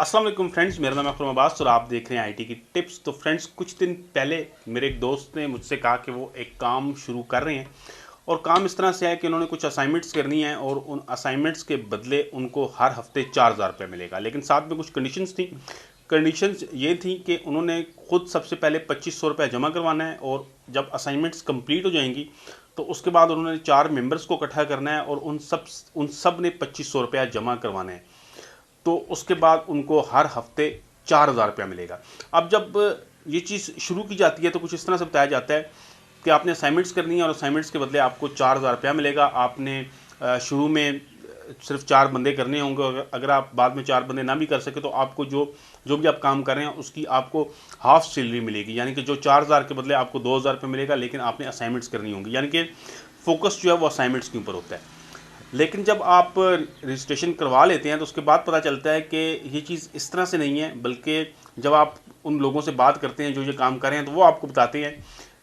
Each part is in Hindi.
अस्सलाम वालेकुम फ्रेंड्स, मेरा नाम है अकरम अब्बास और आप देख रहे हैं आईटी की टिप्स। तो फ्रेंड्स, कुछ दिन पहले मेरे एक दोस्त ने मुझसे कहा कि वो एक काम शुरू कर रहे हैं और काम इस तरह से है कि उन्होंने कुछ असाइनमेंट्स करनी है और उन असाइनमेंट्स के बदले उनको हर हफ्ते 4,000 रुपये मिलेगा। लेकिन साथ में कुछ कंडीशंस थी। कंडीशंस ये थी कि उन्होंने खुद सबसे पहले 2,500 रुपये जमा करवाना है और जब असाइनमेंट्स कंप्लीट हो जाएंगी तो उसके बाद उन्होंने 4 मेंबर्स को इकट्ठा करना है और उन सब ने 2,500 रुपया जमा करवाना है। तो उसके बाद उनको हर हफ्ते 4,000 रुपया मिलेगा। अब जब ये चीज़ शुरू की जाती है तो कुछ इस तरह से बताया जाता है कि आपने असाइनमेंट्स करनी है और असाइनमेंट्स के बदले आपको 4,000 रुपया मिलेगा। आपने शुरू में सिर्फ 4 बंदे करने होंगे। अगर आप बाद में 4 बंदे ना भी कर सके तो आपको जो जो भी आप काम कर रहे हैं उसकी आपको हाफ सैलरी मिलेगी, यानी कि जो 4,000 के बदले आपको 2,000 रुपये मिलेगा, लेकिन आपने असाइनमेंट्स करनी होंगी। यानी कि फोकस जो है वो असाइनमेंट्स के ऊपर होता है। लेकिन जब आप रजिस्ट्रेशन करवा लेते हैं तो उसके बाद पता चलता है कि ये चीज़ इस तरह से नहीं है, बल्कि जब आप उन लोगों से बात करते हैं जो ये काम कर रहे हैं तो वो आपको बताते हैं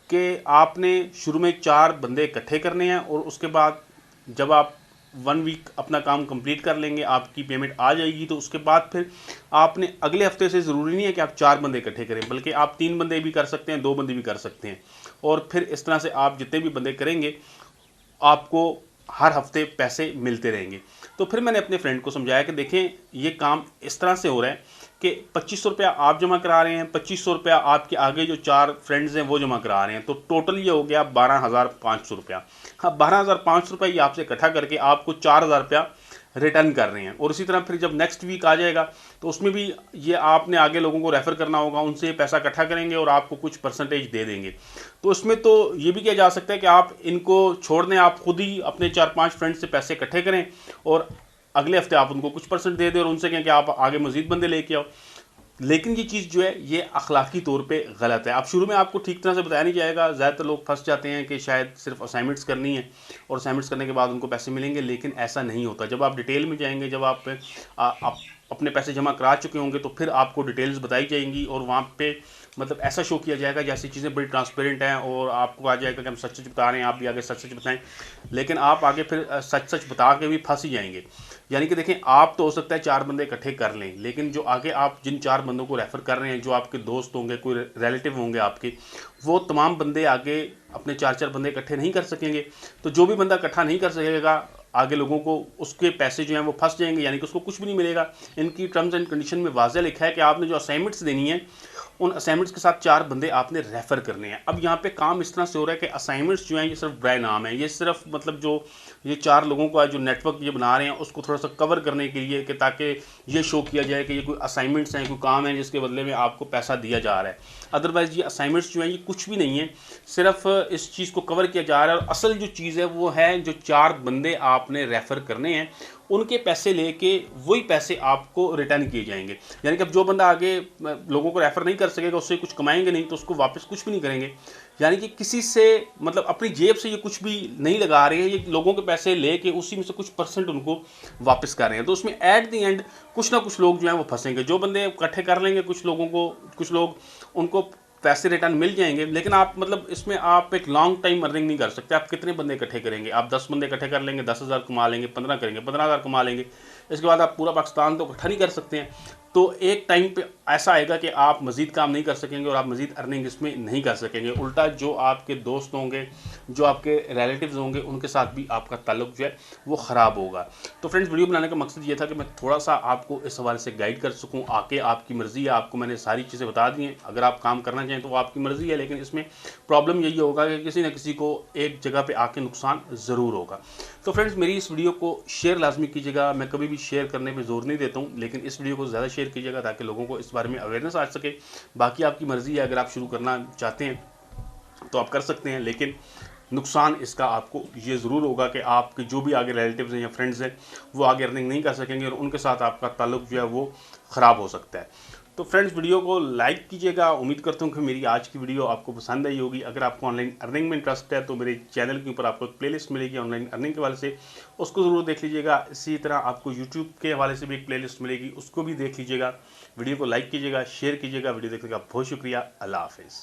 कि आपने शुरू में 4 बंदे इकट्ठे करने हैं और उसके बाद जब आप 1 वीक अपना काम कंप्लीट कर लेंगे, आपकी पेमेंट आ जाएगी। तो उसके बाद फिर आपने अगले हफ्ते से ज़रूरी नहीं है कि आप 4 बंदे इकट्ठे करें, बल्कि आप 3 बंदे भी कर सकते हैं, 2 बंदे भी कर सकते हैं। और फिर इस तरह से आप जितने भी बंदे करेंगे आपको हर हफ्ते पैसे मिलते रहेंगे। तो फिर मैंने अपने फ्रेंड को समझाया कि देखें, ये काम इस तरह से हो रहा है कि 2,500 रुपया आप जमा करा रहे हैं, 2,500 रुपया आपके आगे जो 4 फ्रेंड्स हैं वो जमा करा रहे हैं, तो टोटल ये हो गया 12,500 रुपया। हाँ, 12,500 रुपया ये आपसे इकट्ठा करके आपको 4,000 रुपया रिटर्न कर रहे हैं। और इसी तरह फिर जब नेक्स्ट वीक आ जाएगा तो उसमें भी ये आपने आगे लोगों को रेफ़र करना होगा, उनसे पैसा इकट्ठा करेंगे और आपको कुछ परसेंटेज दे देंगे। तो उसमें तो ये भी किया जा सकता है कि आप इनको छोड़ दें, आप खुद ही अपने 4-5 फ्रेंड्स से पैसे इकट्ठे करें और अगले हफ्ते आप उनको कुछ परसेंट दे दें और उनसे कहें कि आप आगे मज़ीद बंदे लेके आओ। लेकिन ये चीज़ जो है ये अखलाकी तौर पे गलत है। अब शुरू में आपको ठीक तरह से बताया नहीं जाएगा, ज़्यादातर लोग फंस जाते हैं कि शायद सिर्फ असाइनमेंट्स करनी है और असाइनमेंट्स करने के बाद उनको पैसे मिलेंगे, लेकिन ऐसा नहीं होता। जब आप डिटेल में जाएंगे, जब आप अपने पैसे जमा करा चुके होंगे तो फिर आपको डिटेल्स बताई जाएंगी और वहाँ पे मतलब ऐसा शो किया जाएगा जैसी चीज़ें बड़ी ट्रांसपेरेंट हैं और आपको आ जाएगा कि हम सच सच बता रहे हैं, आप भी आगे सच सच बताएं। लेकिन आप आगे फिर सच सच बता के भी फंस ही जाएंगे। यानी कि देखें, आप तो हो सकता है 4 बंदे इकट्ठे कर लें, लेकिन जो आगे आप जिन 4 बंदों को रेफ़र कर रहे हैं, जो आपके दोस्त होंगे, कोई रिलेटिव होंगे आपके, वो तमाम बंदे आगे अपने 4-4 बंदे इकट्ठे नहीं कर सकेंगे। तो जो भी बंदा इकट्ठा नहीं कर सकेगा आगे लोगों को, उसके पैसे जो हैं वो फंस जाएंगे, यानी कि उसको कुछ भी नहीं मिलेगा। इनकी टर्म्स एंड कंडीशन में वाज़ह लिखा है कि आपने जो असाइनमेंट्स देनी है उन असाइनमेंट्स के साथ 4 बंदे आपने रेफ़र करने हैं। अब यहाँ पे काम इस तरह से हो रहा है कि असाइनमेंट्स जो हैं ये सिर्फ ड्राई नाम है, ये सिर्फ मतलब जो ये 4 लोगों का जो नेटवर्क ये बना रहे हैं उसको थोड़ा सा कवर करने के लिए, कि ताकि ये शो किया जाए कि ये कोई असाइनमेंट्स हैं, कोई काम है जिसके बदले में आपको पैसा दिया जा रहा है। अदरवाइज़ ये असाइनमेंट्स जो हैं ये कुछ भी नहीं है, सिर्फ इस चीज़ को कवर किया जा रहा है। और असल जो चीज़ है वो है जो 4 बंदे आपने रेफ़र करने हैं उनके पैसे लेके वही पैसे आपको रिटर्न किए जाएंगे। यानी कि अब जो बंदा आगे लोगों को रेफ़र नहीं कर सकेगा, उससे कुछ कमाएंगे नहीं, तो उसको वापस कुछ भी नहीं करेंगे। यानी कि किसी से मतलब अपनी जेब से ये कुछ भी नहीं लगा रहे हैं, ये लोगों के पैसे लेके उसी में से कुछ परसेंट उनको वापस कर रहे हैं। तो उसमें एट द एंड कुछ ना कुछ लोग जो हैं वो फंसेंगे। जो बंदे इकट्ठे कर लेंगे, कुछ लोगों को, कुछ लोग उनको पैसे रिटर्न मिल जाएंगे, लेकिन आप मतलब इसमें आप एक लॉन्ग टाइम अर्निंग नहीं कर सकते। आप कितने बंदे इकट्ठे करेंगे? आप 10 बंदे इकट्ठे कर लेंगे, 10,000 कमा लेंगे, 15 करेंगे, 15,000 कमा लेंगे। इसके बाद आप पूरा पाकिस्तान तो इकट्ठा नहीं कर सकते हैं। तो एक टाइम पे ऐसा आएगा कि आप मज़ीद काम नहीं कर सकेंगे और आप मज़ीद अर्निंग इसमें नहीं कर सकेंगे। उल्टा जो आपके दोस्त होंगे, जो आपके रिलेटिव्स होंगे, उनके साथ भी आपका ताल्लुक जो है वो ख़राब होगा। तो फ्रेंड्स, वीडियो बनाने का मकसद ये था कि मैं थोड़ा सा आपको इस हवाले से गाइड कर सकूँ। आके आपकी मर्ज़ी है, आपको मैंने सारी चीज़ें बता दी हैं। अगर आप काम करना चाहें तो वो आपकी मर्ज़ी है, लेकिन इसमें प्रॉब्लम यही होगा कि किसी न किसी को एक जगह पे आके नुकसान ज़रूर होगा। तो फ्रेंड्स, मेरी इस वीडियो को शेयर लाजमी कीजिएगा। मैं कभी भी शेयर करने पे ज़ोर नहीं देता हूँ, लेकिन इस वीडियो को ज़्यादा शेयर कीजिएगा ताकि लोगों को इस बारे में अवेयरनेस आ सके। बाकी आपकी मर्ज़ी है, अगर आप शुरू करना चाहते हैं तो आप कर सकते हैं, लेकिन नुकसान इसका आपको ये ज़रूर होगा कि आपके जो भी आगे रिलेटिव्स हैं या फ्रेंड्स हैं वो आगे अर्निंग नहीं कर सकेंगे और उनके साथ आपका ताल्लुक जो है वो ख़राब हो सकता है। तो फ्रेंड्स, वीडियो को लाइक कीजिएगा। उम्मीद करता हूँ कि मेरी आज की वीडियो आपको पसंद आई होगी। अगर आपको ऑनलाइन अर्निंग में इंटरेस्ट है तो मेरे चैनल के ऊपर आपको एक प्लेलिस्ट मिलेगी ऑनलाइन अर्निंग के हवाले से, उसको ज़रूर देख लीजिएगा। इसी तरह आपको यूट्यूब के हवाले से भी एक प्लेलिस्ट मिलेगी, उसको भी देख लीजिएगा। वीडियो को लाइक कीजिएगा, शेयर कीजिएगा। वीडियो देखने का बहुत शुक्रिया। अल्लाह हाफिज़।